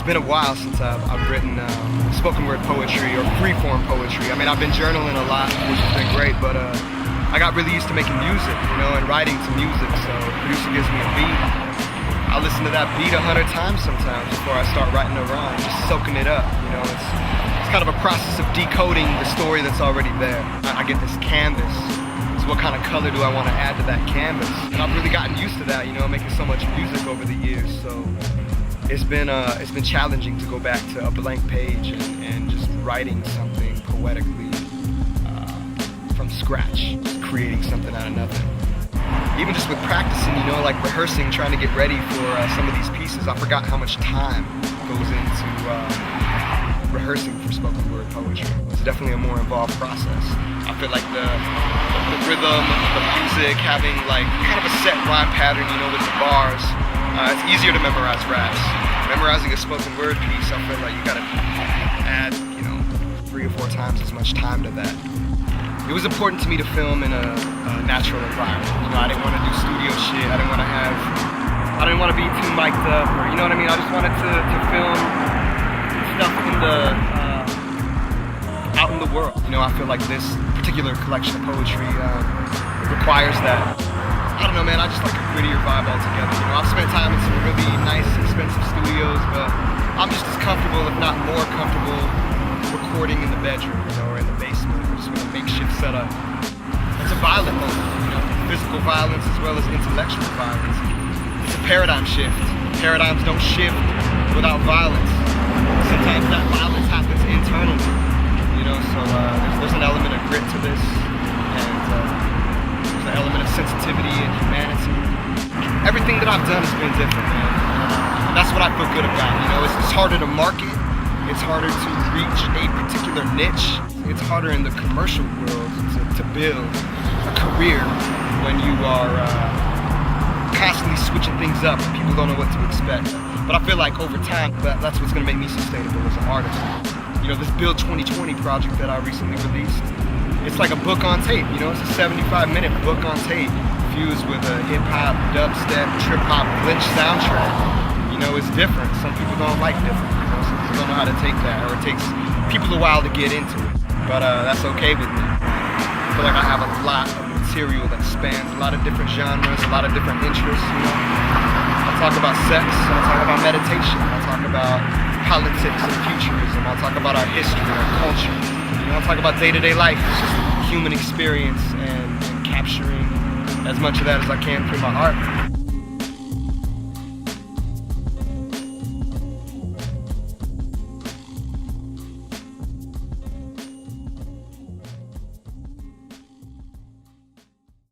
it's been a while since I've written spoken word poetry or free-form poetry. I mean, I've been journaling a lot, which has been great, but I got really used to making music, you know, and writing to music, so the producer gives me a beat. I listen to that beat 100 times sometimes before I start writing a rhyme, just soaking it up, you know. It's kind of a process of decoding the story that's already there. I get this canvas. So what kind of color do I want to add to that canvas? And I've really gotten used to that, you know, making so much music over the years, so it's been challenging to go back to a blank page and just writing something poetically from scratch, creating something out of nothing. Even just with practicing, you know, like rehearsing, trying to get ready for some of these pieces, I forgot how much time goes into rehearsing for spoken word poetry. It's definitely a more involved process. I feel like the rhythm, the music, having like kind of a set rhyme pattern, you know, with the bars, it's easier to memorize raps. Memorizing a spoken word piece, I feel like you gotta add, you know, 3 or 4 times as much time to that. It was important to me to film in a natural environment. You know, I didn't want to do studio shit. I didn't want to be too mic'd up, or you know what I mean. I just wanted to film stuff in out in the world. You know, I feel like this particular collection of poetry requires that. I don't know, man. I just like a grittier vibe altogether. You know, I've spent time in some really nice, expensive studios, but I'm just as comfortable, if not more comfortable, recording in the bedroom, you know, or in the basement, or just with a makeshift setup. It's a violent moment, you know, physical violence as well as intellectual violence. It's a paradigm shift. Paradigms don't shift without violence. Sometimes that violence happens internally, you know, so there's an element of grit to this, and there's an element of sensitivity and humanity. Everything that I've done has been different, man, and that's what I feel good about, you know. It's harder to market. It's harder to reach a particular niche. It's harder in the commercial world to build a career when you are constantly switching things up and people don't know what to expect. But I feel like over time, that's what's going to make me sustainable as an artist. You know, this Build 2020 project that I recently released, it's like a book on tape, you know. It's a 75-minute book on tape fused with a hip-hop, dubstep, trip-hop, glitch soundtrack. You know, it's different. Some people don't like different. Some people don't know how to take that, or it takes people a while to get into it. But that's okay with me. I feel like I have a lot of material that spans a lot of different genres, a lot of different interests, you know. I'll talk about sex, I'll talk about meditation, I'll talk about politics and futurism, I'll talk about our history, our culture. You know, I'll talk about day-to-day life. It's just human experience and capturing as much of that as I can through my art.